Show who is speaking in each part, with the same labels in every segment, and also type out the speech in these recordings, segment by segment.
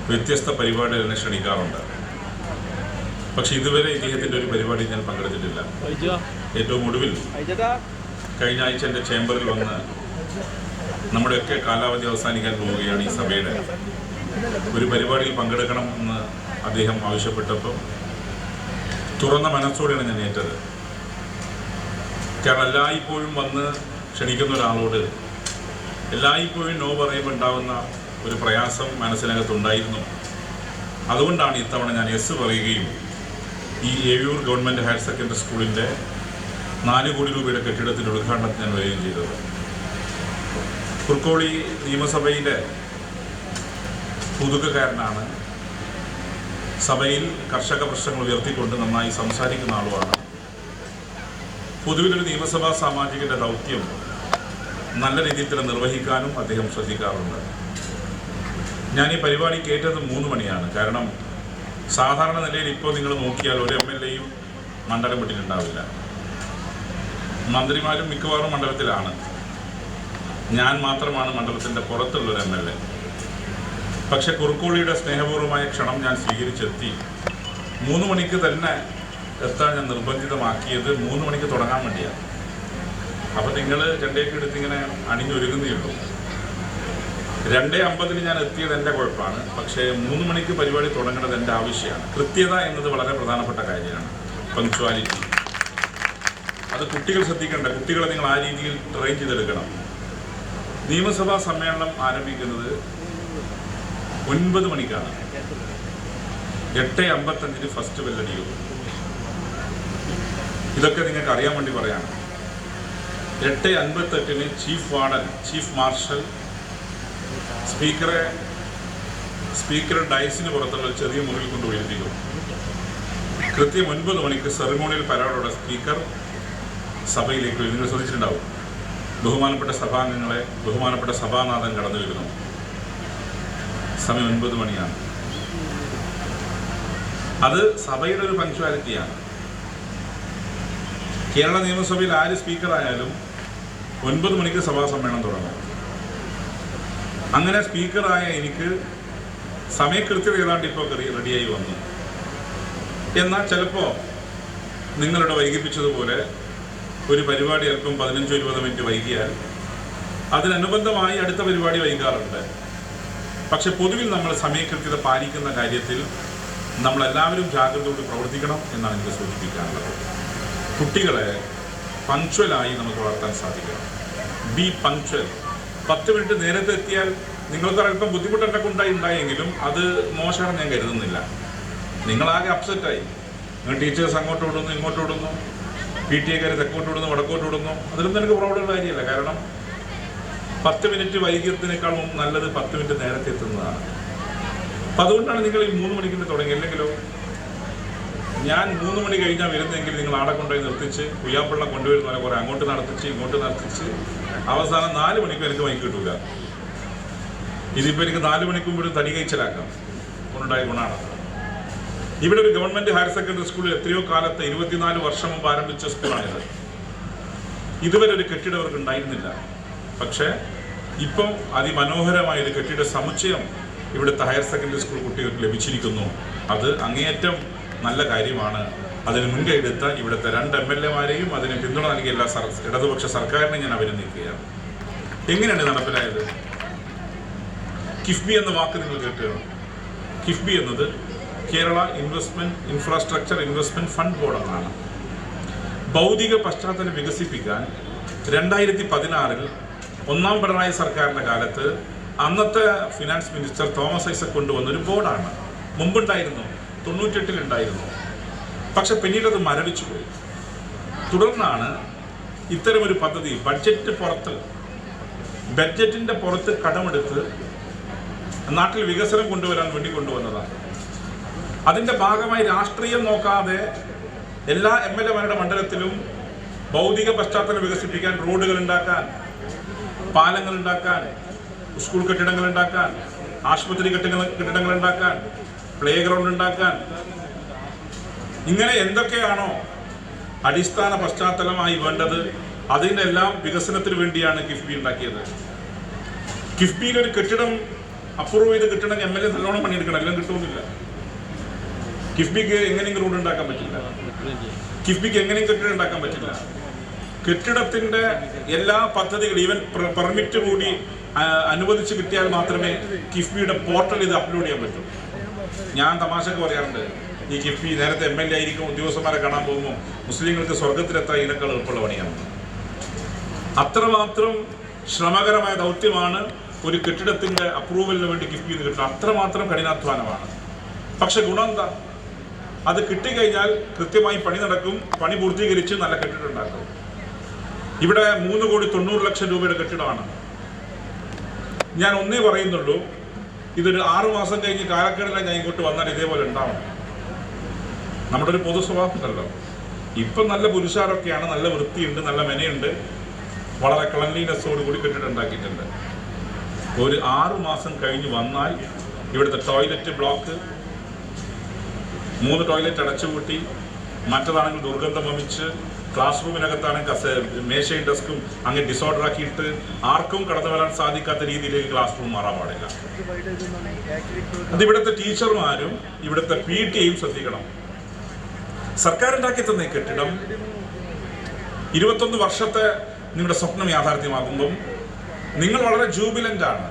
Speaker 1: വ്യത്യസ്ത പരിപാടികൾ എന്നെ ക്ഷണിക്കാറുണ്ട്. പക്ഷെ ഇതുവരെ ഇദ്ദേഹത്തിൻ്റെ ഒരു പരിപാടി ഞാൻ പങ്കെടുത്തിട്ടില്ല. ഏറ്റവും ഒടുവിൽ കഴിഞ്ഞ ആഴ്ച എൻ്റെ ചേംബറിൽ വന്ന് നമ്മുടെയൊക്കെ കാലാവധി അവസാനിക്കാൻ പോവുകയാണ് ഈ സഭയുടെ, ഒരു പരിപാടിയിൽ പങ്കെടുക്കണം എന്ന് അദ്ദേഹം ആവശ്യപ്പെട്ടപ്പോൾ തുറന്ന മനസ്സോടെയാണ് ഞാൻ ഏറ്റത്. കാരണം എല്ലായ്പ്പോഴും വന്ന് ക്ഷണിക്കുന്ന ഒരാളോട് എല്ലായ്പ്പോഴും നോ പറയുമ്പോൾ ഉണ്ടാകുന്ന ഒരു പ്രയാസം മനസ്സിനകത്തുണ്ടായിരുന്നു. അതുകൊണ്ടാണ് ഇത്തവണ ഞാൻ യെസ് പറയുകയും ഈ ഏവൂർ ഗവൺമെൻറ് ഹയർ സെക്കൻഡറി സ്കൂളിൻ്റെ 4 കോടി രൂപയുടെ കെട്ടിടത്തിൻ്റെ ഉദ്ഘാടനത്തിന് ഞാൻ വരികയും ചെയ്തത്. കുർക്കോളി നിയമസഭയിലെ പുതുക്കക്കാരനാണ്. സഭയിൽ കർഷക പ്രശ്നങ്ങൾ ഉയർത്തിക്കൊണ്ട് നന്നായി സംസാരിക്കുന്ന ആളുമാണ്. പൊതുവിലൊരു നിയമസഭാ സാമാജികന്റെ ദൗത്യം നല്ല രീതിയിൽ തന്നെ നിർവഹിക്കാനും അദ്ദേഹം ശ്രദ്ധിക്കാറുണ്ട്. ഞാൻ ഈ പരിപാടി കേട്ടത് 3 മണിയാണ്. കാരണം സാധാരണ നിലയിൽ ഇപ്പോൾ നിങ്ങൾ നോക്കിയാൽ ഒരു MLA യും മണ്ഡലം വിട്ടിട്ടുണ്ടാവില്ല. മന്ത്രിമാരും മിക്കവാറും മണ്ഡലത്തിലാണ്. ഞാൻ മാത്രമാണ് മണ്ഡലത്തിൻ്റെ പുറത്തുള്ളൊരു MLA. പക്ഷെ കുറുക്കോളിയുടെ സ്നേഹപൂർവമായ ക്ഷണം ഞാൻ സ്വീകരിച്ചെത്തി. 3 മണിക്ക് തന്നെ എത്താൻ ഞാൻ നിർബന്ധിതമാക്കിയത് 3 മണിക്ക് തുടങ്ങാൻ വേണ്ടിയാണ്. അപ്പം നിങ്ങൾ ചെണ്ടയൊക്കെ എടുത്ത് ഇങ്ങനെ അണിഞ്ഞൊരുങ്ങുന്നേ ഉള്ളൂ. 2:50 ഞാൻ എത്തിയത് എൻ്റെ കുഴപ്പമാണ്. പക്ഷേ 3 മണിക്ക് പരിപാടി തുടങ്ങേണ്ടത് എൻ്റെ ആവശ്യമാണ്. കൃത്യത എന്നത് വളരെ പ്രധാനപ്പെട്ട കാര്യമാണ്. പങ്ക്ച്വാലിറ്റി അത് കുട്ടികൾ ശ്രദ്ധിക്കേണ്ട. കുട്ടികളെ നിങ്ങൾ ആ രീതിയിൽ ട്രെയിൻ ചെയ്തെടുക്കണം. നിയമസഭാ സമ്മേളനം ആരംഭിക്കുന്നത് 9 മണിക്കാണ്. 8:55 ഫസ്റ്റ് ബെല്ലടിയും. ഇതൊക്കെ നിങ്ങൾക്ക് അറിയാൻ വേണ്ടി പറയാണ്. 8:58 ചീഫ് വാർഡൻ, ചീഫ് മാർഷൽ സ്പീക്കറെ ഡയസിന് പുറത്തുള്ള ചെറിയ മുറിയിൽ കൊണ്ടുപോയിരിക്കും. കൃത്യം 9 മണിക്ക് സെറിമോണിയൽ പരേഡോടെ സ്പീക്കർ സഭയിലേക്ക് നിങ്ങൾ ശ്രദ്ധിച്ചിട്ടുണ്ടാവും. ബഹുമാനപ്പെട്ട സഭാംഗങ്ങളെ, ബഹുമാനപ്പെട്ട സഭാനാഥൻ കടന്നു വരുന്നു. സമയം 9 മണിയാണ്. അത് സഭയുടെ ഒരു പങ്ക്ച്വാലിറ്റിയാണ്. കേരള നിയമസഭയിൽ ആര് സ്പീക്കറായാലും 9 മണിക്ക് സഭാ സമ്മേളനം തുടങ്ങും. അങ്ങനെ സ്പീക്കറായ എനിക്ക് സമയകൃത്യത ഏതാണ്ട് ഇപ്പോൾ റെഡിയായി വന്നു. എന്നാൽ ചിലപ്പോൾ നിങ്ങളുടെ വൈകിപ്പിച്ചതുപോലെ ഒരു പരിപാടി അല്പം 15-20 മിനിറ്റ് വൈകിയാൽ അതിനനുബന്ധമായി അടുത്ത പരിപാടി വൈകാറുണ്ട്. പക്ഷെ പൊതുവിൽ നമ്മൾ സമയകൃത്യത പാലിക്കുന്ന കാര്യത്തിൽ നമ്മളെല്ലാവരും ജാഗ്രതയോട് പ്രവർത്തിക്കണം എന്നാണ് എനിക്ക് സൂചിപ്പിക്കാനുള്ളത്. കുട്ടികളെ പങ്ക്ച്വലായി നമുക്ക് വളർത്താൻ സാധിക്കണം. B punctual. 10 മിനിറ്റ് നേരത്തെ എത്തിയാൽ നിങ്ങൾക്ക് അല്പം ബുദ്ധിമുട്ടൊക്കെ ഉണ്ടായെങ്കിലും അത് മോശമാണ് ഞാൻ കരുതുന്നില്ല. നിങ്ങളാകെ അപ്സെറ്റായി. നിങ്ങൾ ടീച്ചേഴ്സ് അങ്ങോട്ട് വിടുന്നു, ഇങ്ങോട്ട് വിടുന്നു, PTA തെക്കോട്ട് വിടുന്നു, വടക്കോട്ട് വിടുന്നു. അതിലൊന്നും എനിക്ക് പ്രോബ്ലമുള്ള കാര്യമല്ല. കാരണം 10 മിനിറ്റ് വൈകിയതിനേക്കാളും നല്ലത് 10 മിനിറ്റ് നേരത്തെ എത്തുന്നതാണ്. അപ്പം അതുകൊണ്ടാണ് നിങ്ങൾ ഈ 3 മണിക്ക് തുടങ്ങി. അല്ലെങ്കിലോ ഞാൻ 3 മണി കഴിഞ്ഞാൽ വരുന്നെങ്കിൽ നിങ്ങൾ ആടെ കൊണ്ടുപോയി നിർത്തിച്ച് പുയ്യാപ്പിള്ള കൊണ്ടുവരുന്ന പോലെ കുറേ അങ്ങോട്ട് നടത്തിച്ച് ഇങ്ങോട്ട് നടത്തിച്ച് അവസാനം 4 മണിക്കും എനിക്ക് മൈക്ക് കിട്ടൂല. ഇതിപ്പോൾ എനിക്ക് 4 മണിക്കും ഇവിടെ തടി കഴിച്ചലാക്കാം. കൊണ്ടുണ്ടായ ഗുണമാണ്. ഇവിടെ ഒരു ഗവൺമെൻറ് ഹയർ സെക്കൻഡറി സ്കൂളിൽ എത്രയോ കാലത്ത് 24 വർഷം മുമ്പ് ആരംഭിച്ച സ്കൂളാണിത്. ഇതുവരെ ഒരു കെട്ടിടം അവർക്ക് ഉണ്ടായിരുന്നില്ല. പക്ഷേ ഇപ്പം അതിമനോഹരമായ ഒരു കെട്ടിട സമുച്ചയം ഇവിടുത്തെ ഹയർ സെക്കൻഡറി സ്കൂൾ കുട്ടികൾക്ക് ലഭിച്ചിരിക്കുന്നു. അത് അങ്ങേയറ്റം നല്ല കാര്യമാണ്. അതിന് മുൻകൈയെടുത്ത ഇവിടുത്തെ 2 MLA-മാരെയും അതിന് പിന്തുണ നൽകിയ എല്ലാ ഇടതുപക്ഷ സർക്കാരിനെ ഞാൻ അഭിനന്ദിക്കുകയാണ്. എങ്ങനെയാണ് നടപ്പിലായത്? കിഫ്ബി എന്ന വാക്ക് നിങ്ങൾ കേട്ടുകയാണ്. കിഫ്ബി എന്നത് Kerala infrastructure investment fund board എന്നാണ്. ഭൗതിക പശ്ചാത്തലം വികസിപ്പിക്കാൻ 2016-ൽ 1ാം പിണറായി സർക്കാരിൻ്റെ കാലത്ത് അന്നത്തെ ഫിനാൻസ് മിനിസ്റ്റർ തോമസ് ഐസക് കൊണ്ടുവന്നൊരു ബോർഡാണ്. മുമ്പുണ്ടായിരുന്നു, 98-ൽ ഉണ്ടായിരുന്നു. പക്ഷെ പിന്നീട് അത് മരവിച്ചു പോയി. തുടർന്നാണ് ഇത്തരമൊരു പദ്ധതി ബഡ്ജറ്റിൻ്റെ പുറത്ത് കടമെടുത്ത് നാട്ടിൽ വികസനം കൊണ്ടുവരാൻ വേണ്ടി കൊണ്ടുവന്നതാണ്. അതിൻ്റെ ഭാഗമായി രാഷ്ട്രീയം നോക്കാതെ എല്ലാ MLA-മാരുടെ മണ്ഡലത്തിലും ഭൗതിക പശ്ചാത്തലം വികസിപ്പിക്കാൻ, റോഡുകൾ ഉണ്ടാക്കാൻ, പാലങ്ങൾ ഉണ്ടാക്കാൻ, സ്കൂൾ കെട്ടിടങ്ങൾ ഉണ്ടാക്കാൻ, ആശുപത്രി കെട്ടിടങ്ങൾ ഉണ്ടാക്കാൻ, പ്ലേ ഗ്രൗണ്ട് ഉണ്ടാക്കാൻ, ഇങ്ങനെ എന്തൊക്കെയാണോ അടിസ്ഥാന പശ്ചാത്തലമായി വേണ്ടത് അതിൻ്റെ എല്ലാം വികസനത്തിന് വേണ്ടിയാണ് കിഫ്ബി ഉണ്ടാക്കിയത്. കിഫ്ബിയിലൊരു കെട്ടിടം അപ്രൂവ് ചെയ്ത് കിട്ടണമെങ്കിൽ MLA നല്ലോണം പണിയെടുക്കണം, എല്ലാം കിട്ടുമെന്നില്ല. കിഫ്ബിക്ക് എങ്ങനെയും റോഡ് ഉണ്ടാക്കാൻ പറ്റില്ല, കിഫ്ബിക്ക് എങ്ങനെയും കെട്ടിടം ഉണ്ടാക്കാൻ പറ്റില്ല. കെട്ടിടത്തിന്റെ എല്ലാ പദ്ധതികളും ഈവൻ പെർമിറ്റ് കൂടി അനുവദിച്ച് കിട്ടിയാൽ മാത്രമേ കിഫ്ബിയുടെ പോർട്ടൽ ഇത് അപ്ലോഡ് ചെയ്യാൻ പറ്റൂ. ഞാൻ തമാശക്ക് പറയാറുണ്ട്, ഈ കിഫ്ബി നേരത്തെ MLA ആയിരിക്കും ഉദ്യോഗസ്ഥന്മാരെ കാണാൻ പോകുമ്പോൾ മുസ്ലിങ്ങൾക്ക് സ്വർഗത്തിലെത്താൻ ഇതിനേക്കാൾ എളുപ്പമുള്ള പണിയാണ്. അത്രമാത്രം ശ്രമകരമായ ദൗത്യമാണ് ഒരു കെട്ടിടത്തിന്റെ അപ്രൂവലിന് വേണ്ടി കിഫ്ബി കിട്ടുന്നത്. അത്രമാത്രം കഠിനാധ്വാനമാണ്. പക്ഷെ ഗുണം എന്താ? അത് കിട്ടിക്കഴിഞ്ഞാൽ കൃത്യമായി പണി നടക്കും, പണി പൂർത്തീകരിച്ച് നല്ല കെട്ടിടം ഉണ്ടാക്കും. ഇവിടെ 3,90,00,000 രൂപയുടെ കെട്ടിടമാണ്. ഞാൻ ഒന്നേ പറയുന്നുള്ളൂ, ഇതൊരു 6 മാസം കഴിഞ്ഞ് കാലക്കേടില്ല ഞാൻ ഇങ്ങോട്ട് വന്നാൽ ഇതേപോലെ ഉണ്ടാവണം. നമ്മുടെ ഒരു പൊതു സ്വഭാവം ഉണ്ടല്ലോ. ഇപ്പം നല്ല പുരുഷാരൊക്കെയാണ്, നല്ല വൃത്തിയുണ്ട്, നല്ല മെനയുണ്ട്, വളരെ ക്ലൻലിനെസ്സോട് കൂടി കെട്ടിടം ഉണ്ടാക്കിയിട്ടുണ്ട്. ഒരു 6 മാസം കഴിഞ്ഞ് വന്നാൽ ഇവിടുത്തെ ടോയ്ലറ്റ് ബ്ലോക്ക്, 3 ടോയ്ലറ്റ് അടച്ചുപൂട്ടി, മറ്റതാണെങ്കിൽ ദുർഗന്ധം വമിച്ച്, ക്ലാസ് റൂമിനകത്താണെങ്കിൽ മേശയും ഡെസ്കും അങ്ങനെ ഡിസോർഡർ ആക്കിയിട്ട് ആർക്കും കടന്നു വരാൻ സാധിക്കാത്ത രീതിയിലേക്ക് ക്ലാസ് റൂം മാറാൻ പാടില്ല. അത് ഇവിടുത്തെ ടീച്ചർമാരും ഇവിടുത്തെ PTAയും ശ്രദ്ധിക്കണം. സർക്കാർ ഉണ്ടാക്കി തന്ന കെട്ടിടം 21 വർഷത്തെ നിങ്ങളുടെ സ്വപ്നം യാഥാർത്ഥ്യമാകുമ്പം നിങ്ങൾ വളരെ ജൂബിലന്റ് ആണ്,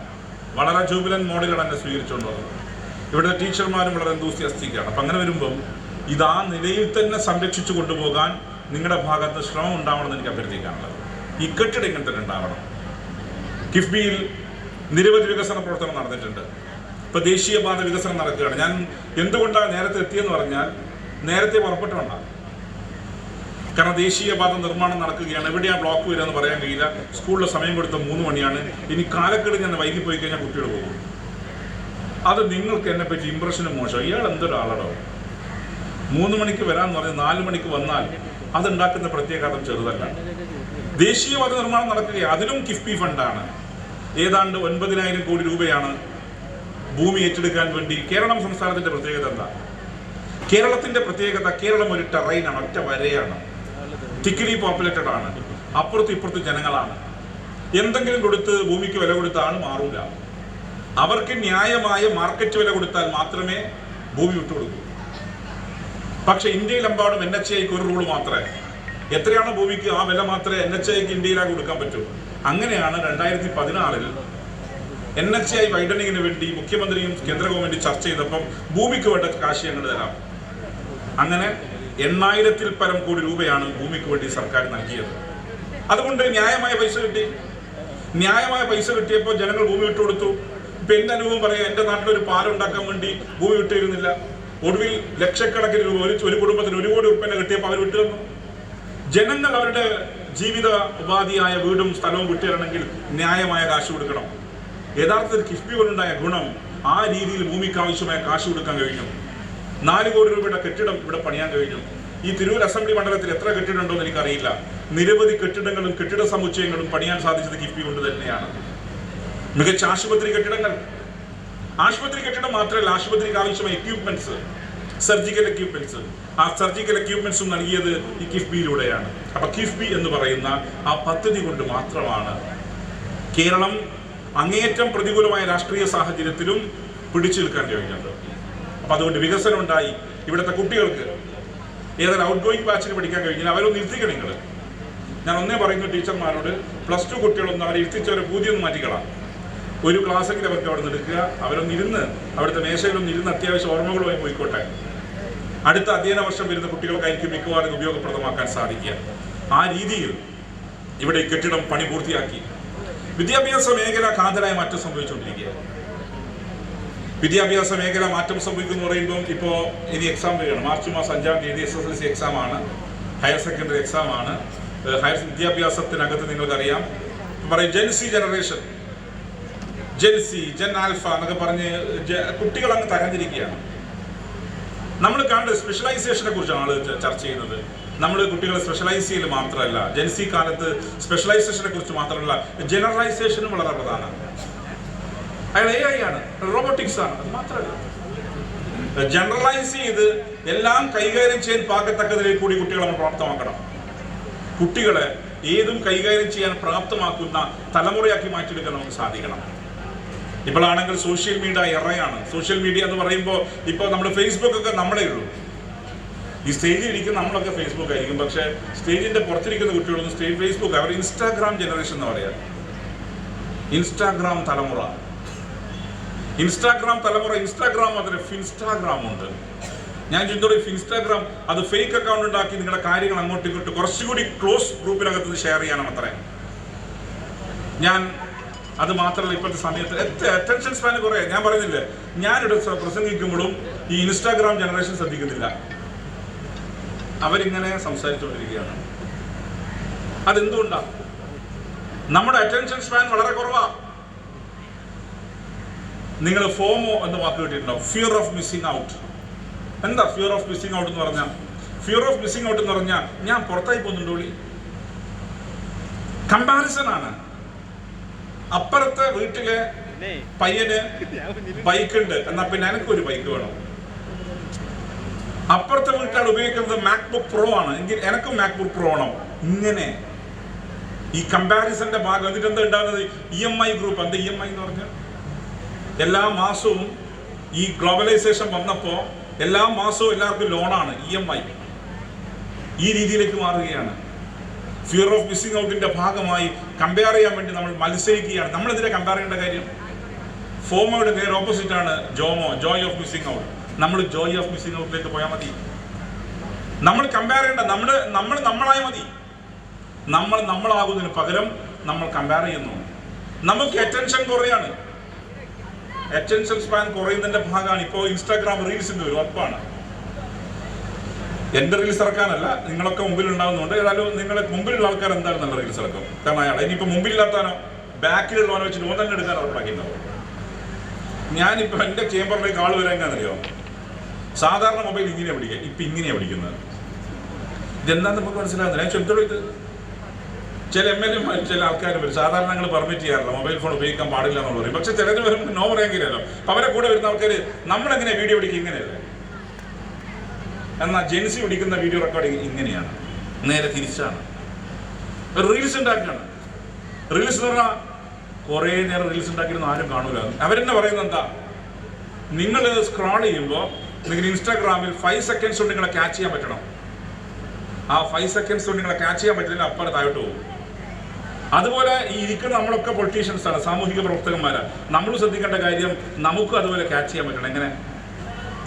Speaker 1: വളരെ ജൂബിലന്റ് മോഡലാണ് എന്നെ സ്വീകരിച്ചുകൊണ്ട് വന്നത്. ഇവിടുത്തെ ടീച്ചർമാരും വളരെ എന്തൂസിയാസ്റ്റിക്കാണ്. അപ്പം അങ്ങനെ വരുമ്പം ഇത് ആ നിലയിൽ തന്നെ സംരക്ഷിച്ചു കൊണ്ടുപോകാൻ നിങ്ങളുടെ ഭാഗത്ത് ശ്രമം ഉണ്ടാവണമെന്ന് എനിക്ക് അഭ്യർത്ഥിക്കാനുള്ളത്. ഈ കെട്ടിടം ഇങ്ങനെ തന്നെ ഉണ്ടാവണം. കിഫ്ബിയിൽ നിരവധി വികസന പ്രവർത്തനം നടന്നിട്ടുണ്ട്. ഇപ്പൊ ദേശീയപാത വികസനം നടക്കുകയാണ്. ഞാൻ എന്തുകൊണ്ടാണ് നേരത്തെ എത്തിയെന്ന് പറഞ്ഞാൽ നേരത്തെ പുറപ്പെട്ടുകൊണ്ടാണ്. കാരണം ദേശീയപാത നിർമ്മാണം നടക്കുകയാണ്. എവിടെയാണ് ബ്ലോക്ക് വരിക എന്ന് പറയാൻ കഴിയില്ല. സ്കൂളിലെ സമയം കൊടുത്ത 3 മണിയാണ്. ഇനി കാലക്കേട് ഞാൻ വൈകി പോയി കഴിഞ്ഞാൽ കുട്ടികൾ പോകും. അത് നിങ്ങൾക്ക് എന്നെ പറ്റി ഇംപ്രഷനും മോശം. ഇയാൾ എന്തൊരാളടോ, 3 മണിക്ക് വരാമെന്ന് പറഞ്ഞ് 4 മണിക്ക് വന്നാൽ അതുണ്ടാക്കുന്ന പ്രത്യാഘാതം ചെറുതല്ല. ദേശീയപാത നിർമ്മാണം നടക്കുകയാണ്. അതിലും കിഫ്ബി ഫണ്ടാണ്. ഏതാണ്ട് 9,000 കോടി രൂപയാണ് ഭൂമി ഏറ്റെടുക്കാൻ വേണ്ടി. കേരളം സംസ്ഥാനത്തിന്റെ പ്രത്യേകത എന്താ? കേരളത്തിന്റെ പ്രത്യേകത, കേരളം ഒരു ടെറൈനാണ്, ഒറ്റ വരയാണ്, തിക്കിലി പോപ്പുലേറ്റഡ് ആണ്, അപ്പുറത്തും ഇപ്പുറത്തും ജനങ്ങളാണ്. എന്തെങ്കിലും കൊടുത്ത് ഭൂമിക്ക് വില കൊടുത്ത ആൾ മാറൂല. അവർക്ക് ന്യായമായ മാർക്കറ്റ് വില കൊടുത്താൽ മാത്രമേ ഭൂമി വിട്ടുകൊടുക്കൂ. പക്ഷെ ഇന്ത്യയിലെമ്പാടും NHAIക്ക് ഒരു റൂള് മാത്രമേ, എത്രയാണ് ഭൂമിക്ക് ആ വില മാത്രമേ NHAIക്ക് ഇന്ത്യയിലാകെ കൊടുക്കാൻ പറ്റൂ. അങ്ങനെയാണ് 2014 NHAI വൈഡനിങ്ങിന് വേണ്ടി മുഖ്യമന്ത്രിയും കേന്ദ്ര ഗവൺമെന്റ് ചർച്ച ചെയ്തപ്പം ഭൂമിക്ക് വേണ്ട കാശ് ഞങ്ങൾ തരാം. അങ്ങനെ 8,000-ൽ പരം കോടി രൂപയാണ് ഭൂമിക്ക് വേണ്ടി സർക്കാർ നൽകിയത്. അതുകൊണ്ട് ന്യായമായ പൈസ കിട്ടി. ന്യായമായ പൈസ കിട്ടിയപ്പോൾ ജനങ്ങൾ ഭൂമി വിട്ടുകൊടുത്തു. ഇപ്പൊ എന്റെ അനുഭവം പറയാം, എന്റെ നാട്ടിലൊരു പാലം ഉണ്ടാക്കാൻ വേണ്ടി ഭൂമി വിട്ടിരുന്നില്ല. ഒടുവിൽ ലക്ഷക്കണക്കിന് രൂപ ഒരു കുടുംബത്തിന് 1 കോടി രൂപ കിട്ടിയപ്പോൾ അവർ വിട്ടു തന്നു. ജനങ്ങൾ അവരുടെ ജീവിത ഉപാധിയായ വീടും സ്ഥലവും വിട്ടുതരണമെങ്കിൽ ന്യായമായ കാശ് കൊടുക്കണം. യഥാർത്ഥത്തിൽ കിഫ്ബി കൊണ്ടുണ്ടായ ഗുണം ആ രീതിയിൽ ഭൂമിക്ക് ആവശ്യമായ കാശ് കൊടുക്കാൻ കഴിഞ്ഞു. 4 കോടി രൂപയുടെ കെട്ടിടം ഇവിടെ പണിയാൻ കഴിഞ്ഞു. ഈ തിരൂർ അസംബ്ലി മണ്ഡലത്തിൽ എത്ര കെട്ടിടം ഉണ്ടോ എന്ന് എനിക്കറിയില്ല. നിരവധി കെട്ടിടങ്ങളും കെട്ടിട സമുച്ചയങ്ങളും പണിയാൻ സാധിച്ചത് കിഫ്ബി കൊണ്ട് തന്നെയാണ്. മികച്ച ആശുപത്രി കെട്ടിടങ്ങൾ, ആശുപത്രി കെട്ടിടം മാത്രമല്ല, ആശുപത്രിക്ക് ആവശ്യമായ എക്യൂപ്മെന്റ്സ്, സർജിക്കൽ എക്യൂപ്മെന്റ്സ്, ആ സർജിക്കൽ എക്യൂപ്മെന്റ്സും നൽകിയത് ഈ കിഫ്ബിയിലൂടെയാണ്. അപ്പൊ കിഫ്ബി എന്ന് പറയുന്ന ആ പദ്ധതി കൊണ്ട് മാത്രമാണ് കേരളം അങ്ങേയറ്റം പ്രതികൂലമായ രാഷ്ട്രീയ സാഹചര്യത്തിലും പിടിച്ചു നിൽക്കാൻ കഴിഞ്ഞത്. അപ്പൊ അതുകൊണ്ട് വികസനം ഉണ്ടായി. ഇവിടുത്തെ കുട്ടികൾക്ക് ഏതായാലും ഔട്ട് ഗോയിങ് ബാച്ചിന് പഠിക്കാൻ കഴിഞ്ഞാൽ അവരൊന്ന് ഇരുത്തിക്കണം. നിങ്ങൾ, ഞാൻ ഒന്നേ പറയുന്നു ടീച്ചർമാരോട്, +2 കുട്ടികളൊന്നും അവരെ ഇരുത്തിച്ചവരെ പൂതിയൊന്നും മാറ്റിക്കളാം. ഒരു ക്ലാസ്സെങ്കിലും അവർക്ക് അവിടെ നിന്ന് എടുക്കുക. അവരൊന്ന് ഇരുന്ന് അവിടുത്തെ മേശയിലൊന്ന് ഇരുന്ന് അത്യാവശ്യം ഓർമ്മകളുമായി പോയിക്കോട്ടെ. അടുത്ത അധ്യയന വർഷം വരുന്ന കുട്ടികൾക്കായിരിക്കും മിക്കവാറും ഉപയോഗപ്രദമാക്കാൻ സാധിക്കുക. ആ രീതിയിൽ ഇവിടെ കെട്ടിടം പണി പൂർത്തിയാക്കി. വിദ്യാഭ്യാസ മേഖല കാതലായ മാറ്റം സംഭവിച്ചുകൊണ്ടിരിക്കുകയാണ്. വിദ്യാഭ്യാസ മേഖല മാറ്റം സംഭവിക്കുന്നു പറയുമ്പോൾ ഇപ്പോൾ ഇനി എക്സാം വരികയാണ്. മാർച്ച് മാസം 5-ാം തീയതി SSLC എക്സാം ആണ്, ഹയർ സെക്കൻഡറി എക്സാം ആണ്. ഹയർ വിദ്യാഭ്യാസത്തിനകത്ത് നിങ്ങൾക്കറിയാം പറയും Gen Z generation, Gen Z, Gen alpha എന്നൊക്കെ പറഞ്ഞ് കുട്ടികൾ അങ്ങ് തകർന്നിരിക്കുകയാണ്. നമ്മൾ കണ്ട് സ്പെഷ്യലൈസേഷനെ കുറിച്ചാണ് ആള് ചർച്ച ചെയ്യുന്നത്. നമ്മൾ കുട്ടികളെ സ്പെഷ്യലൈസ് ചെയ്യൽ മാത്രമല്ല, ജെൻസി കാലത്ത് സ്പെഷ്യലൈസേഷനെ കുറിച്ച് മാത്രമല്ല, ജനറലൈസേഷനും വളരെ പ്രധാനമാണ്. അയാൾ AI ആണ്, റോബോട്ടിക്സ് ആണ്. അത് മാത്രമല്ല, ജനറലൈസ് ചെയ്ത് എല്ലാം കൈകാര്യം ചെയ്യാൻ പാകത്തക്കതിലേക്ക് കൂടി കുട്ടികളെ നമ്മൾ പ്രാപ്തമാക്കണം. കുട്ടികളെ ഏതും കൈകാര്യം ചെയ്യാൻ പ്രാപ്തമാക്കുന്ന തലമുറയാക്കി മാറ്റിയെടുക്കാൻ നമുക്ക് സാധിക്കണം. ഇപ്പോഴാണെങ്കിൽ സോഷ്യൽ മീഡിയ ഇറയാണ്. സോഷ്യൽ മീഡിയ എന്ന് പറയുമ്പോൾ ഇപ്പോൾ നമ്മൾ ഫേസ്ബുക്ക് ഒക്കെ നമ്മളേ ഉള്ളൂ. ഈ സ്റ്റേജിൽ ഇരിക്കുന്ന നമ്മളൊക്കെ ഫേസ്ബുക്ക് ആയിരിക്കും, പക്ഷേ സ്റ്റേജിന്റെ പുറത്തിരിക്കുന്ന കുട്ടികളൊന്നും സ്റ്റേജ് ഫേസ്ബുക്ക്, അവർ ഇൻസ്റ്റാഗ്രാം ജനറേഷൻ എന്ന് പറയാം. ഇൻസ്റ്റാഗ്രാം തലമുറ ഇൻസ്റ്റാഗ്രാം അതിന് ഫിൻസ്റ്റാഗ്രാം ഉണ്ട്. ഞാൻ ചിന്തോടെ ഫിൻസ്റ്റാഗ്രാം അത് ഫേക്ക് അക്കൗണ്ട് ഉണ്ടാക്കി നിങ്ങളുടെ കാര്യങ്ങൾ അങ്ങോട്ടും ഇങ്ങോട്ടും കുറച്ചുകൂടി ക്ലോസ് ഗ്രൂപ്പിനകത്ത് ഷെയർ ചെയ്യാനാണ് അത്രേ. ഞാൻ അത് മാത്രമല്ല, ഇപ്പോഴത്തെ സമയത്ത് അറ്റൻഷൻ സ്പാൻ കുറേ. ഞാൻ പറയുന്നില്ലേ, ഞാനിവിടെ പ്രസംഗിക്കുമ്പോഴും ഈ ഇൻസ്റ്റാഗ്രാം ജനറേഷൻ ശ്രദ്ധിക്കുന്നില്ല, അവരിങ്ങനെ സംസാരിച്ചുകൊണ്ടിരിക്കുകയാണ്. അതെന്തുകൊണ്ടാണ്? നമ്മുടെ അറ്റൻഷൻ സ്പാൻ വളരെ കുറവാ. നിങ്ങൾ ഫോമോ എന്ന വാക്ക് കേട്ടിട്ടുണ്ടോ? Fear of missing out. എന്താ ഫിയർ ഓഫ് മിസ്സിംഗ് ഔട്ട് എന്ന് പറഞ്ഞാൽ? ഫിയർ ഓഫ് മിസ്സിംഗ് ഔട്ട് എന്ന് പറഞ്ഞാൽ ഞാൻ പുറത്തായി പോകുന്നുണ്ടോ? കമ്പാരിസൺ ആണ്. അപ്പുറത്തെ വീട്ടിലെ പയ്യന് ബൈക്ക് ഉണ്ട്, എന്നാ പിന്നെ എനിക്കൊരു ബൈക്ക് വേണം. അപ്പുറത്തെ വീട്ടുകാർ ഉപയോഗിക്കുന്നത് മാക്ബുക്ക് പ്രോ ആണ്, എങ്കിൽ എനിക്കും മാക്ബുക്ക് പ്രോ വേണം. ഇങ്ങനെ ഈ കമ്പാരിസന്റെ ഭാഗം. എന്നിട്ട് എന്താ ഉണ്ടാകുന്നത്? EMI group. എന്താ EMI എന്ന് പറഞ്ഞാൽ? എല്ലാ മാസവും ഈ ഗ്ലോബലൈസേഷൻ വന്നപ്പോൾ എല്ലാ മാസവും എല്ലാവർക്കും ലോണാണ്, EMI. ഈ രീതിയിലേക്ക് മാറുകയാണ്. ഫിയർ ഓഫ് മിസ്സിംഗ് ഔട്ടിന്റെ ഭാഗമായി കമ്പയർ ചെയ്യാൻ വേണ്ടി നമ്മൾ മത്സരിക്കുകയാണ്. നമ്മളെതിരെ കമ്പയർ ചെയ്യേണ്ട കാര്യം? ഫോമോയുടെ നേരെ ഓപ്പോസിറ്റ് ആണ് Jomo, joy of missing out. നമ്മൾ ജോയ് ഓഫ് മിസ്സിംഗ് ഔട്ടിലേക്ക് പോയാൽ മതി. നമ്മൾ കമ്പയർ ചെയ്യേണ്ട, നമ്മൾ നമ്മളായ മതി. നമ്മളാകുന്നതിന് പകരം നമ്മൾ കമ്പയർ ചെയ്യുന്നു. നമുക്ക് അറ്റൻഷൻ കുറയാണ്. അറ്റൻഷൻ സ്പാൻ കുറയുന്നതിന്റെ ഭാഗമാണ് ഇപ്പോൾ ഇൻസ്റ്റാഗ്രാം റീൽസിന്റെ ഒരു ഉറപ്പാണ്. എന്റെ റീൽസ് ഇറക്കാനല്ല, നിങ്ങളൊക്കെ മുമ്പിൽ ഉണ്ടാകുന്നുണ്ട്. ഏതായാലും നിങ്ങളെ മുമ്പിലുള്ള ആൾക്കാർ എന്താണ് നല്ല റീൽസ് ഇറക്കും. കാരണം അയാൾ ഇനിയിപ്പോൾ മുമ്പിലില്ലാത്താനോ ബാക്കിലുള്ളവനെ വെച്ചിട്ട് ഓൻ തന്നെ എടുക്കാൻ ഉറപ്പാക്കിയിട്ടുണ്ടാവും. ഞാനിപ്പോൾ എൻ്റെ ചേംബറിലേക്ക് ആൾ വരാൻ എങ്ങനെയാണെന്നറിയോ? സാധാരണ മൊബൈൽ ഇങ്ങനെയാണ് പിടിക്കുക, ഇപ്പം ഇങ്ങനെയാണ് പിടിക്കുന്നത്. ഇതെന്താന്ന് നമുക്ക് മനസ്സിലാകുന്നില്ല. ഞാൻ ചെറുത്തോളം ഇത് ചില MLA ചില ആൾക്കാർ വരും. സാധാരണ ഞങ്ങൾ പെർമിറ്റ് ചെയ്യാറില്ല, മൊബൈൽ ഫോൺ ഉപയോഗിക്കാൻ പാടില്ല എന്ന് പറയും. പക്ഷെ ചിലർ വരുമ്പോൾ നോ പറയാൻ കഴിയില്ലല്ലോ. അപ്പം അവരെ കൂടെ വരുന്ന ആൾക്കാർ നമ്മളെങ്ങനെ വീഡിയോ പിടിക്കുക? ഇങ്ങനെയല്ലേ. എന്നാൽ ജെൻസി പിടിക്കുന്ന വീഡിയോ റെക്കോർഡിങ് ഇങ്ങനെയാണ്, നേരെ തിരിച്ചാണ്. റീൽസ് ഉണ്ടാക്കുകയാണ്. റീൽസ് എന്ന് പറഞ്ഞാൽ കുറേ നേരം റീൽസ് ഉണ്ടാക്കിയിരുന്ന ആരും കാണൂല. അവരെന്നെ പറയുന്നത് എന്താ? നിങ്ങൾ സ്ക്രോൾ ചെയ്യുമ്പോൾ നിങ്ങൾ ഇൻസ്റ്റാഗ്രാമിൽ 5 സെക്കൻഡ്സ് കൊണ്ട് നിങ്ങളെ ക്യാച്ച് ചെയ്യാൻ പറ്റണം. ആ 5 സെക്കൻഡ്സ് കൊണ്ട് നിങ്ങളെ ക്യാച്ച് ചെയ്യാൻ പറ്റില്ല, അപ്പുറം താഴോട്ട് പോകും. അതുപോലെ ഈ ഇരിക്കുന്ന നമ്മളൊക്കെ പൊളിറ്റീഷ്യൻസ് ആണ്, സാമൂഹിക പ്രവർത്തകന്മാരാണ്. നമ്മൾ ശ്രദ്ധിക്കേണ്ട കാര്യം നമുക്കും അതുപോലെ ക്യാച്ച് ചെയ്യാൻ പറ്റണം. എങ്ങനെ?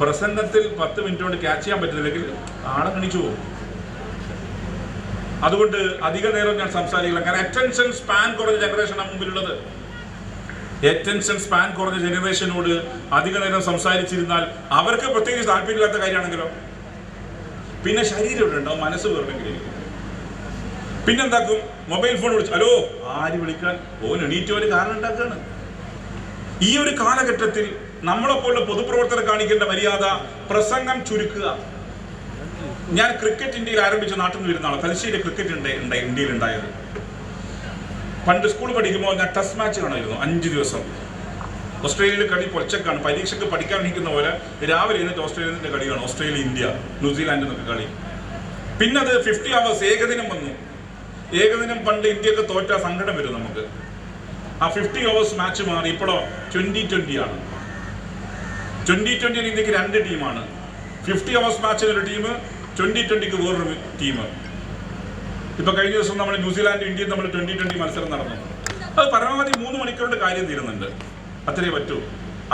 Speaker 1: പ്രസംഗത്തിൽ 10 മിനിറ്റ് കൊണ്ട് ക്യാച്ച് ചെയ്യാൻ പറ്റുന്നില്ലെങ്കിൽ ആളെ കണിച്ചു പോകും. അതുകൊണ്ട് അധിക നേരം ഞാൻ സംസാരിക്കില്ല. കാരണം അറ്റൻഷൻ സ്പാൻ കുറഞ്ഞ ജനറേഷനാണ് മുമ്പിലുള്ളത്. അറ്റൻഷൻ സ്പാൻ കുറഞ്ഞ ജനറേഷനോട് അധിക നേരം സംസാരിച്ചിരുന്നാൽ അവർക്ക് പ്രത്യേകിച്ച് താല്പര്യമില്ലാത്ത കാര്യമാണെങ്കിലോ പിന്നെ ശരീരം ഇവിടെ ഉണ്ടാവും, മനസ്സ് വേറെങ്കിലിരിക്കും. പിന്നെന്താക്കും? മൊബൈൽ ഫോൺ വിളിച്ചു, ഹലോ ആര് വിളിക്കാൻ? എണീറ്റ് ഒരു കാരണം ഉണ്ടാക്കുകയാണ്. ഈ ഒരു കാലഘട്ടത്തിൽ നമ്മളെപ്പോലുള്ള പൊതുപ്രവർത്തകർ കാണിക്കേണ്ട മര്യാദ പ്രസംഗം ചുരുക്കുക. ഞാൻ ക്രിക്കറ്റ് ഇന്ത്യയിൽ ആരംഭിച്ച നാട്ടിൽ നിന്ന് വരുന്ന ആളാണ്. തലശ്ശേരി ക്രിക്കറ്റ് ഇന്ത്യയിൽ ഉണ്ടായത്. പണ്ട് സ്കൂൾ പഠിക്കുമ്പോൾ ഞാൻ ടെസ്റ്റ് മാച്ച് കാണുമായിരുന്നു 5 ദിവസം. ഓസ്ട്രേലിയയിലെ കളി പൊച്ചക്കാണ്. പരീക്ഷയ്ക്ക് പഠിക്കാൻ നിൽക്കുന്ന പോലെ രാവിലെ എന്നിട്ട് ഓസ്ട്രേലിയൻ്റെ കളിയാണ്. ഓസ്ട്രേലിയ, ഇന്ത്യ, ന്യൂസിലാൻഡ് എന്നൊക്കെ കളി. പിന്നെ അത് 50 hours ഏകദിനം വന്നു. ഏകദിനം പണ്ട് ഇന്ത്യക്ക് തോറ്റ സങ്കടം വരും നമുക്ക്. ആ 50 hours മാച്ച് മാറി. ഇപ്പോഴോ 2020 ആണ്. 2020 ഇന്ത്യക്ക് 2 ടീമാണ്. 50 hours മാച്ചിന് ഒരു ടീം, 2020ക്ക് വേറൊരു ടീം. ഇപ്പൊ കഴിഞ്ഞ ദിവസം നമ്മൾ ന്യൂസിലാൻഡ് ഇന്ത്യയും നമ്മൾ 2020 മത്സരം നടന്നു. അത് പരമാവധി 3 മണിക്കൂറിന്റെ കാര്യം തീരുന്നുണ്ട്. അത്രേ പറ്റൂ.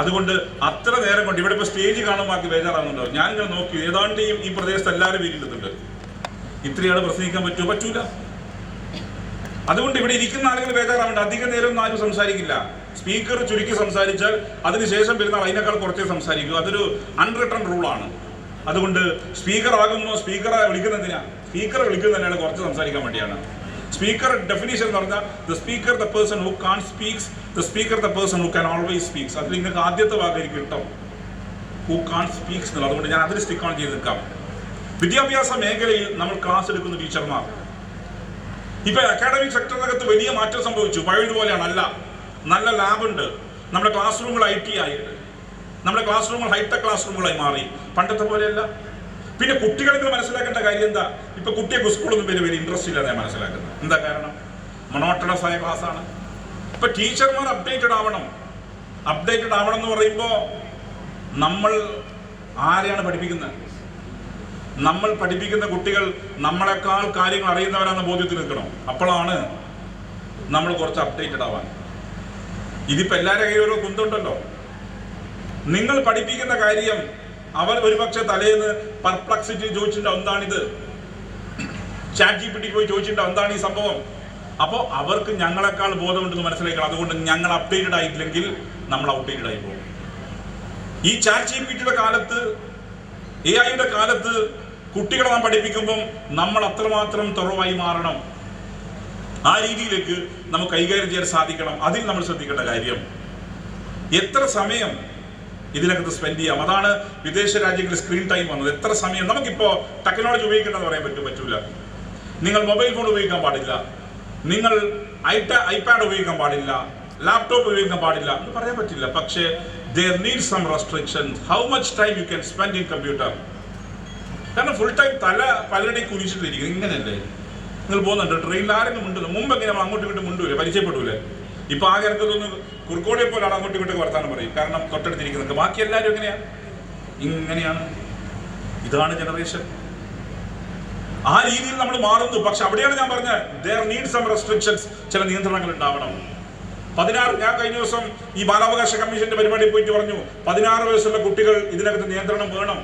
Speaker 1: അതുകൊണ്ട് അത്ര നേരം കൊണ്ട് ഇവിടെ ഇപ്പൊ സ്റ്റേജ് കാണുമ്പോൾ ബാക്കി ബേജാറാകുന്നുണ്ടോ? ഞാനിങ്ങനെ നോക്കി, ഏതാണ്ട് ഈ പ്രദേശത്ത് എല്ലാവരും വീട്ടിലെത്തുന്നുണ്ട്. ഇത്രയാൾ പ്രസംഗിക്കാൻ പറ്റുമോ? പറ്റൂല. അതുകൊണ്ട് ഇവിടെ ഇരിക്കുന്ന ആളുകൾ ബേജാറാവേണ്ട. അധിക നേരം ആരും സംസാരിക്കില്ല. സ്പീക്കർ ചുരുക്കി സംസാരിച്ചാൽ അതിനുശേഷം വരുന്ന ആൾ അതിനേക്കാൾ കുറച്ചേ സംസാരിക്കൂ. അതൊരു അൺറിട്ടൺ റൂളാണ്. അതുകൊണ്ട് സ്പീക്കർ ആകുമ്പോൾ സ്പീക്കറെ വിളിക്കുന്നതിനാ? സ്പീക്കറെ വിളിക്കുന്നതിനാണ് കുറച്ച് സംസാരിക്കാൻ വേണ്ടിയാണ്. സ്പീക്കർ ഡെഫിനേഷൻ എന്ന് പറഞ്ഞാൽ the speaker the person who can speaks, the speaker the person who can always speaks. അതിൽ നിങ്ങൾക്ക് ആദ്യത്തെ ഭാഗം എനിക്ക് കിട്ടും, ഹു കാൺ സ്പീക്സ് എന്നുള്ളത്. അതുകൊണ്ട് ഞാൻ അതിൽ സ്റ്റിക്ക് ഓൺ ചെയ്ത് നിൽക്കാം. വിദ്യാഭ്യാസ മേഖലയിൽ നമ്മൾ ക്ലാസ് എടുക്കുന്ന ടീച്ചർമാർ ഇപ്പൊ അക്കാഡമിക് സെക്ടറിനകത്ത് വലിയ മാറ്റം സംഭവിച്ചു. പഴയതുപോലെയാണ് അല്ല. നല്ല ലാബുണ്ട്. നമ്മുടെ ക്ലാസ് റൂമുകൾ IT ആയി. നമ്മുടെ ക്ലാസ് റൂമുകൾ ഹൈടെക് ക്ലാസ് റൂമുകളായി മാറി. പണ്ടത്തെ പോലെയല്ല. പിന്നെ കുട്ടികൾക്ക് മനസ്സിലാക്കേണ്ട കാര്യം എന്താ? ഇപ്പൊ കുട്ടികൾക്ക് സ്കൂളൊന്നും വലിയ ഇൻട്രസ്റ്റ് ഇല്ലാതെ ഞാൻ മനസ്സിലാക്കുന്നത്. എന്താ കാരണം? മൊണോട്ടണസ് ആയ ക്ലാസ്സാണ്. ഇപ്പൊ ടീച്ചർമാർ അപ്ഡേറ്റഡ് ആവണം. അപ്ഡേറ്റഡ് ആവണം എന്ന് പറയുമ്പോൾ നമ്മൾ ആരെയാണ് പഠിപ്പിക്കുന്നത്? നമ്മൾ പഠിപ്പിക്കുന്ന കുട്ടികൾ നമ്മളെക്കാൾ കാര്യങ്ങൾ അറിയുന്നവരാണെന്ന ബോധ്യത്തിൽ നിൽക്കണം. അപ്പോഴാണ് നമ്മൾ കുറച്ച് അപ്ഡേറ്റഡ് ആവാൻ. ഇതിപ്പോൾ എല്ലാവരുടെ കയ്യിൽ ഓരോ കുന്തുണ്ടല്ലോ. നിങ്ങൾ പഠിപ്പിക്കുന്ന കാര്യം അവർ ഒരുപക്ഷെ തലേന്ന് പെർപ്ലക്സിറ്റി ചോദിച്ചിട്ടുണ്ടാവും, എന്താണിത്, ചാറ്റ് GPT പോയി ചോദിച്ചിട്ടുണ്ടാവും എന്താണ് ഈ സംഭവം. അപ്പോൾ അവർക്ക് ഞങ്ങളെക്കാൾ ബോധമുണ്ടെന്ന് മനസ്സിലാക്കണം. അതുകൊണ്ട് ഞങ്ങൾ അപ്ഡേറ്റഡ് ആയിട്ടില്ലെങ്കിൽ നമ്മൾ ഔട്ട്ഡേറ്റഡ് ആയി പോകും. ഈ ചാറ്റ് GPTയുടെ കാലത്ത്, AI കാലത്ത് കുട്ടികളെ നാം പഠിപ്പിക്കുമ്പം നമ്മൾ അത്രമാത്രം തുറവായി മാറണം. ആ രീതിയിലേക്ക് നമുക്ക് കൈകാര്യം ചെയ്യാൻ സാധിക്കണം. അതിൽ നമ്മൾ ശ്രദ്ധിക്കേണ്ട കാര്യം എത്ര സമയം ഇതിനകത്ത് സ്പെൻഡ് ചെയ്യാം. അതാണ് വിദേശ രാജ്യങ്ങളിൽ സ്ക്രീൻ ടൈം വന്നത്. എത്ര സമയം നമുക്കിപ്പോൾ ടെക്നോളജി ഉപയോഗിക്കണമെന്ന് പറയാൻ പറ്റൂല. നിങ്ങൾ മൊബൈൽ ഫോൺ ഉപയോഗിക്കാൻ പാടില്ല, നിങ്ങൾ ഐപാഡ് ഉപയോഗിക്കാൻ പാടില്ല, ലാപ്ടോപ്പ് ഉപയോഗിക്കാൻ പാടില്ല എന്ന് പറയാൻ പറ്റില്ല. പക്ഷേ there needs some restrictions how much time you can spend in computer. കാരണം ഫുൾ ടൈം തല പലരുടെയും കുനിച്ചിട്ടിരിക്കും. ഇങ്ങനെയല്ലേ നിങ്ങൾ പോകുന്നുണ്ട് ട്രെയിനിൽ ആരെങ്കിലും മുണ്ടുന്നു. മുമ്പ് എങ്ങനെ നമ്മൾ അങ്ങോട്ടും ഇങ്ങോട്ടും മുണ്ടൂലേ, പരിചയപ്പെടൂലേ? ഇപ്പൊ ആകെ എനിക്ക് തോന്നുന്നു കുറുക്കോടിയെ പോലാണ് അങ്ങോട്ടും ഇങ്ങോട്ടും വർത്താനം പറയും. കാരണം തൊട്ടടുത്തിരിക്കുന്നത് ബാക്കി എല്ലാവരും എങ്ങനെയാണ്, ഇങ്ങനെയാണ്. ഇതാണ് ജനറേഷൻ. ആ രീതിയിൽ നമ്മൾ മാറുന്നു. പക്ഷെ അവിടെയാണ് ഞാൻ പറഞ്ഞത് there need some restrictions, ചില നിയന്ത്രണങ്ങൾ ഉണ്ടാവണം. 16 ഞാൻ കഴിഞ്ഞ ദിവസം ഈ ബാലാവകാശ കമ്മീഷന്റെ പരിപാടിയിൽ പോയിട്ട് പറഞ്ഞു 16 വയസ്സുള്ള കുട്ടികൾ ഇതിനകത്ത് നിയന്ത്രണം വേണം.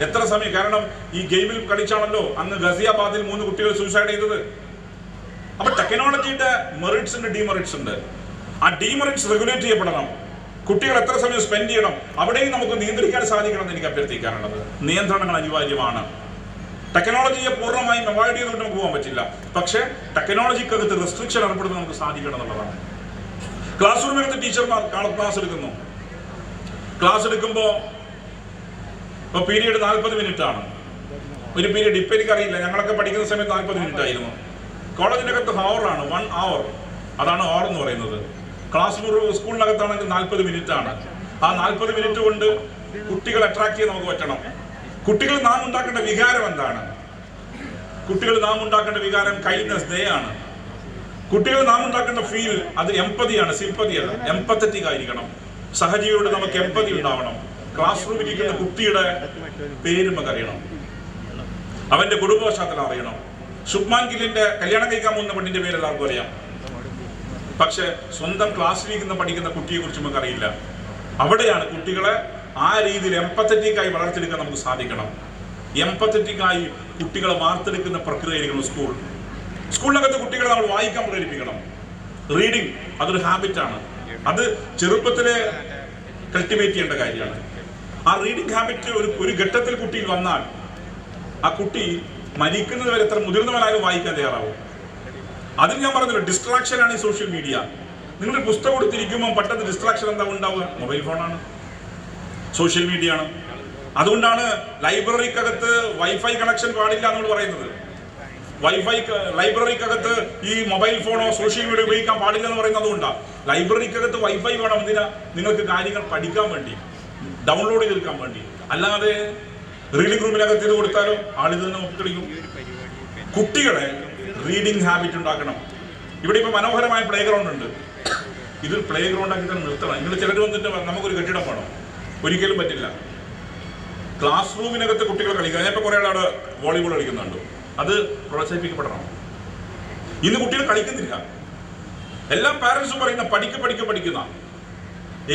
Speaker 1: എത്ര സമയം? കാരണം ഈ ഗെയിമിൽ കളിച്ചാണല്ലോ അന്ന് ഗസിയാബാദിൽ 3 കുട്ടികൾ സൂസൈഡ് ചെയ്തത്. അപ്പൊ ടെക്നോളജിയുടെ മെറിറ്റ്സ് ഉണ്ട്, ഡിമെറിറ്റ്സ് ഉണ്ട്. ആ ഡിമെറിറ്റ്സ് റെഗുലേറ്റ് ചെയ്യപ്പെടണം. കുട്ടികൾ എത്ര സമയം സ്പെൻഡ് ചെയ്യണം അവിടെയും നമുക്ക് നിയന്ത്രിക്കാൻ സാധിക്കണം എന്ന് എനിക്ക് അഭ്യർത്ഥിക്കാനുള്ളത്. നിയന്ത്രണങ്ങൾ അനിവാര്യമാണ്. ടെക്നോളജിയെ പൂർണ്ണമായും അവോയ്ഡ് ചെയ്തുകൊണ്ട് നമുക്ക് പോകാൻ പറ്റില്ല. പക്ഷേ ടെക്നോളജിക്കകത്ത് റെസ്ട്രിക്ഷൻ ഏർപ്പെടുത്താൻ നമുക്ക് സാധിക്കണം എന്നുള്ളതാണ്. ക്ലാസ് റൂമിനകത്ത് ടീച്ചർമാർ ക്ലാസ് എടുക്കുന്നു. ക്ലാസ് എടുക്കുമ്പോൾ ഇപ്പോൾ പീരീഡ് 40 മിനിറ്റ് ആണ്. ഒരു പീരീഡ് ഇപ്പം എനിക്കറിയില്ല, ഞങ്ങളൊക്കെ പഠിക്കുന്ന സമയത്ത് 40 മിനിറ്റ് ആയിരുന്നു. കോളേജിൻ്റെ അകത്ത് ഹവറാണ്, 1 hour. അതാണ് ഹവർ എന്ന് പറയുന്നത്. ക്ലാസ് സ്കൂളിനകത്താണെങ്കിൽ 40 മിനിറ്റ് ആണ്. ആ 40 മിനിറ്റ് കൊണ്ട് കുട്ടികളെ അട്രാക്ട് ചെയ്യാൻ നമുക്ക് പറ്റണം. കുട്ടികൾ നാം ഉണ്ടാക്കേണ്ട വികാരം എന്താണ്? കുട്ടികൾ നാം ഉണ്ടാക്കേണ്ട വികാരം കൈൻഡ്നസ്, ദയാണ്. കുട്ടികൾ നാം ഉണ്ടാക്കേണ്ട ഫീൽ അത് എംപതിയാണ്, സിമ്പതി അല്ല. എംപത്തറ്റിക് ആയിരിക്കണം. സഹജീവിയോട് നമുക്ക് എംപതി ഉണ്ടാവണം. ക്ലാസ് റൂമിൽ ഇരിക്കുന്ന കുട്ടിയുടെ പേര് നമുക്ക് അറിയണം, അവന്റെ കുടുംബ പശ്ചാത്തലം അറിയണം. ശുഭ്മാൻ ഗില്ലിന്റെ കല്യാണം കഴിക്കാൻ പോകുന്ന പെണ്ണിന്റെ പേര് എല്ലാവർക്കും അറിയാം. പക്ഷെ സ്വന്തം ക്ലാസ്സിലിരിക്കുന്ന പഠിക്കുന്ന കുട്ടിയെ കുറിച്ച് നമുക്ക് അറിയില്ല. അവിടെയാണ് കുട്ടികളെ ആ രീതിയിൽ എംപത്തറ്റിക്കായി വളർത്തിയെടുക്കാൻ നമുക്ക് സാധിക്കണം. എംപത്തറ്റിക്കായി കുട്ടികളെ വാർത്തെടുക്കുന്ന പ്രക്രിയയായിരിക്കണം സ്കൂൾ. സ്കൂളിനകത്ത് കുട്ടികളെ നമ്മൾ വായിക്കാൻ പ്രേരിപ്പിക്കണം. റീഡിങ് അതൊരു ഹാബിറ്റാണ്. അത് ചെറുപ്പത്തിലെ കൾട്ടിവേറ്റ് ചെയ്യേണ്ട കാര്യമാണ്. ആ റീഡിങ് ഹാബിറ്റ് ഒരു ഘട്ടത്തിൽ കുട്ടിയിൽ വന്നാൽ ആ കുട്ടി മരിക്കുന്നത് വരെ എത്ര മുതിർന്നവനായാലും വായിക്കാൻ തയ്യാറാവും. അതിന് ഞാൻ പറഞ്ഞല്ലോ, ഡിസ്ട്രാക്ഷനാണ് ഈ സോഷ്യൽ മീഡിയ. നിങ്ങൾ പുസ്തകം കൊടുത്തിരിക്കുമ്പോൾ പെട്ടെന്ന് ഡിസ്ട്രാക്ഷൻ എന്താ ഉണ്ടാവുക? മൊബൈൽ ഫോണാണ്, സോഷ്യൽ മീഡിയ ആണ്. അതുകൊണ്ടാണ് ലൈബ്രറിക്കകത്ത് വൈഫൈ കണക്ഷൻ പാടില്ല എന്ന് പറയുന്നത്. ലൈബ്രറിക്കകത്ത് ഈ മൊബൈൽ ഫോണോ സോഷ്യൽ മീഡിയ ഉപയോഗിക്കാൻ പാടില്ല എന്ന് പറയുന്നത് അതുകൊണ്ടാണ്. ലൈബ്രറിക്കകത്ത് വൈഫൈ വേണം. എന്തിനാ? നിങ്ങൾക്ക് കാര്യങ്ങൾ പഠിക്കാൻ വേണ്ടി, ഡൗൺലോഡ് ചെയ്തെടുക്കാൻ വേണ്ടി. അല്ലാതെ റീഡിംഗ് റൂമിനകത്ത് ഇത് കൊടുത്താലോ ആളിത് തന്നെ നോക്കിക്കളിക്കും. കുട്ടികളെ റീഡിംഗ് ഹാബിറ്റ് ഉണ്ടാക്കണം. ഇവിടെ ഇപ്പോൾ മനോഹരമായ പ്ലേ ഗ്രൗണ്ട് ഉണ്ട്. ഇത് പ്ലേ ഗ്രൗണ്ട് ആക്കി തന്നെ നിർത്തണം. നിങ്ങൾ ചിലർ വന്നിട്ട് നമുക്കൊരു കെട്ടിടം വേണം, ഒരിക്കലും പറ്റില്ല. ക്ലാസ് റൂമിനകത്ത് കുട്ടികൾ കളിക്കുക. ഞാനിപ്പോൾ കുറേ ആളവിടെ വോളിബോൾ കളിക്കുന്നുണ്ട്. അത് പ്രോത്സാഹിപ്പിക്കപ്പെടണം. ഇന്ന് കുട്ടികൾ കളിക്കുന്നില്ല. എല്ലാ പാരൻസും പറയുന്ന പഠിക്കുന്ന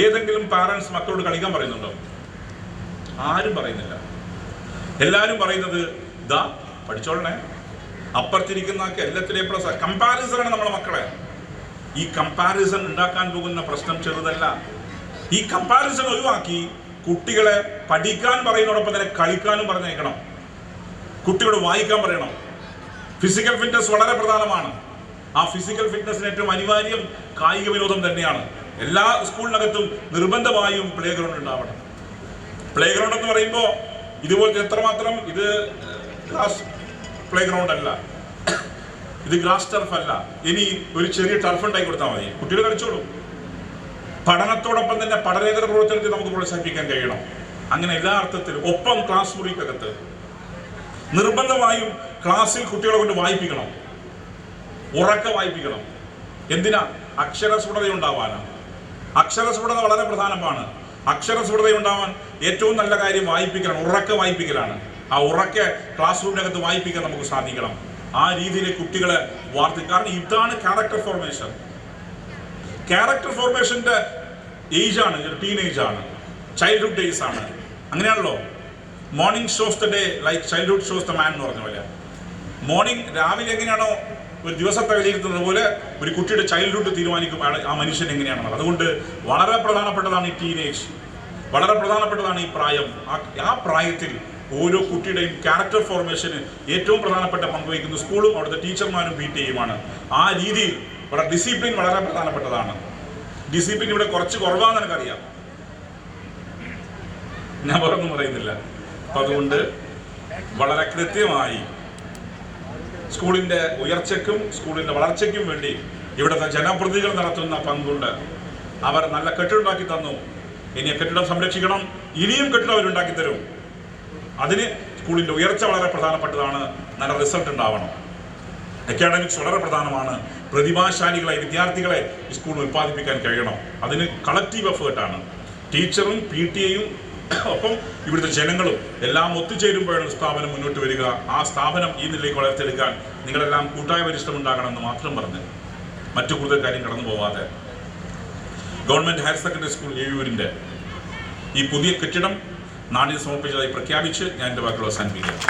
Speaker 1: ഏതെങ്കിലും പാരൻസ് മക്കളോട് കളിക്കാൻ പറയുന്നുണ്ടോ? ആരും പറയുന്നില്ല. എല്ലാവരും പറയുന്നത് ഇതാ പഠിച്ചോളണേ, അപ്പുറത്തിരിക്കുന്ന എല്ലാത്തിലെയും കമ്പാരിസണാണ് നമ്മളെ മക്കളെ. ഈ കമ്പാരിസൺ ഉണ്ടാക്കാൻ പോകുന്ന പ്രശ്നം ചെറുതല്ല. ഈ കമ്പാരിസൺ ഒഴിവാക്കി കുട്ടികളെ പഠിക്കാൻ പറയുന്നതോടൊപ്പം തന്നെ കളിക്കാനും പറഞ്ഞേക്കണം. കുട്ടികളോട് വായിക്കാൻ പറയണം. ഫിസിക്കൽ ഫിറ്റ്നസ് വളരെ പ്രധാനമാണ്. ആ ഫിസിക്കൽ ഫിറ്റ്നസിന് ഏറ്റവും അനിവാര്യം കായിക വിനോദം തന്നെയാണ്. എല്ലാ സ്കൂളിനകത്തും നിർബന്ധമായും പ്ലേ ഗ്രൗണ്ട് ഉണ്ടാവണം. പ്ലേ ഗ്രൗണ്ട് എന്ന് പറയുമ്പോൾ ഇതുപോലത്തെ എത്രമാത്രം ഇത് ഗ്രാസ് പ്ലേ ഗ്രൗണ്ട് അല്ല, ഇത് ഗ്രാസ് ടർഫ് അല്ല. ഇനി ഒരു ചെറിയ ടർഫ് ഉണ്ടാക്കി കൊടുത്താൽ മതി, കുട്ടികൾ കളിച്ചോളും. പഠനത്തോടൊപ്പം തന്നെ പഠനേതര പ്രവർത്തനത്തിൽ നമുക്ക് പ്രോത്സാഹിപ്പിക്കാൻ കഴിയണം. അങ്ങനെ എല്ലാ അർത്ഥത്തിലും. ഒപ്പം ക്ലാസ് മുറിക്കകത്ത് നിർബന്ധമായും ക്ലാസ്സിൽ കുട്ടികളെ കൊണ്ട് വായിപ്പിക്കണം, ഉറക്കെ വായിപ്പിക്കണം. എന്തിനാ? അക്ഷരസ്ഫുടത ഉണ്ടാവാനാണ്. അക്ഷരസ്ഫുടത വളരെ പ്രധാനമാണ്. അക്ഷരസ്ഫുടത ഉണ്ടാവാൻ ഏറ്റവും നല്ല കാര്യം വായിപ്പിക്കലാണ്, ഉറക്കെ വായിപ്പിക്കലാണ്. ആ ഉറക്കെ ക്ലാസ് റൂമിനകത്ത് വായിപ്പിക്കാൻ നമുക്ക് സാധിക്കണം. ആ രീതിയിൽ കുട്ടികളെ കാരണം ഇതാണ് ക്യാരക്ടർ ഫോർമേഷൻ. ക്യാരക്ടർ ഫോർമേഷന്റെ ഏജ് ആണ്, ടീനേജ് ആണ്, ചൈൽഡ്ഹുഡ് ഡേയ്സ് ആണ്. അങ്ങനെയാണല്ലോ morning shows the day like childhood shows the man എന്ന് പറഞ്ഞ പോലെ. മോർണിംഗ് രാവിലെ എങ്ങനെയാണോ ഒരു ദിവസത്തെ വിലയിരുത്തുന്നത് പോലെ ഒരു കുട്ടിയുടെ ചൈൽഡ്ഹുഡ് തീരുമാനിക്കും ആ മനുഷ്യൻ എങ്ങനെയാണെന്നത്. അതുകൊണ്ട് വളരെ പ്രധാനപ്പെട്ടതാണ് ഈ ടീനേജ്, വളരെ പ്രധാനപ്പെട്ടതാണ് ഈ പ്രായം. ആ പ്രായത്തിൽ ഓരോ കുട്ടിയുടെയും ക്യാരക്ടർ ഫോർമേഷന് ഏറ്റവും പ്രധാനപ്പെട്ട പങ്കുവയ്ക്കുന്ന സ്കൂളും അവിടുത്തെ ടീച്ചർമാരും PTA-യുമാണ്. ആ രീതിയിൽ ഇവിടെ ഡിസിപ്ലിൻ വളരെ പ്രധാനപ്പെട്ടതാണ്. ഡിസിപ്ലിൻ ഇവിടെ കുറച്ച് കുറവാണെന്ന് എനിക്കറിയാം, ഞാൻ വേറൊന്നും പറയുന്നില്ല. അപ്പം അതുകൊണ്ട് വളരെ കൃത്യമായി സ്കൂളിൻ്റെ ഉയർച്ചയ്ക്കും സ്കൂളിൻ്റെ വളർച്ചയ്ക്കും വേണ്ടി ഇവിടുത്തെ ജനപ്രതിനിധികൾ നടത്തുന്ന പങ്കുണ്ട്. അവർ നല്ല കെട്ടിടമുണ്ടാക്കി തന്നു. ഇനി കെട്ടിടം സംരക്ഷിക്കണം, ഇനിയും കെട്ടിടം അവരുണ്ടാക്കി തരും. അതിന് സ്കൂളിൻ്റെ ഉയർച്ച വളരെ പ്രധാനപ്പെട്ടതാണ്. നല്ല റിസൾട്ട് ഉണ്ടാവണം. അക്കാഡമിക്സ് വളരെ പ്രധാനമാണ്. പ്രതിഭാശാലികളെ വിദ്യാർത്ഥികളെ ഈ സ്കൂളിൽ ഉൽപ്പാദിപ്പിക്കാൻ കഴിയണം. അതിന് കളക്റ്റീവ് എഫേർട്ടാണ്. ടീച്ചറും PTA-യും ഒപ്പം ഇവിടുത്തെ ജനങ്ങളും എല്ലാം ഒത്തുചേരുമ്പോഴാണ് സ്ഥാപനം മുന്നോട്ട് വരിക. ആ സ്ഥാപനം ഈ നിലയിലേക്ക് വളർത്തിയെടുക്കാൻ നിങ്ങളെല്ലാം കൂട്ടായ പരിശ്രമം ഉണ്ടാകണമെന്ന് മാത്രം പറഞ്ഞ് മറ്റു കൂടുതൽ കാര്യം കടന്നു പോവാതെ ഗവൺമെൻറ് ഹയർ സെക്കൻഡറി സ്കൂൾ ഏയൂരിൻ്റെ ഈ പുതിയ കെട്ടിടം നാടിന് സമർപ്പിച്ചതായി പ്രഖ്യാപിച്ച് ഞാൻ എൻ്റെ വാക്കുകൾ അവസാനിപ്പിക്കുകയാണ്.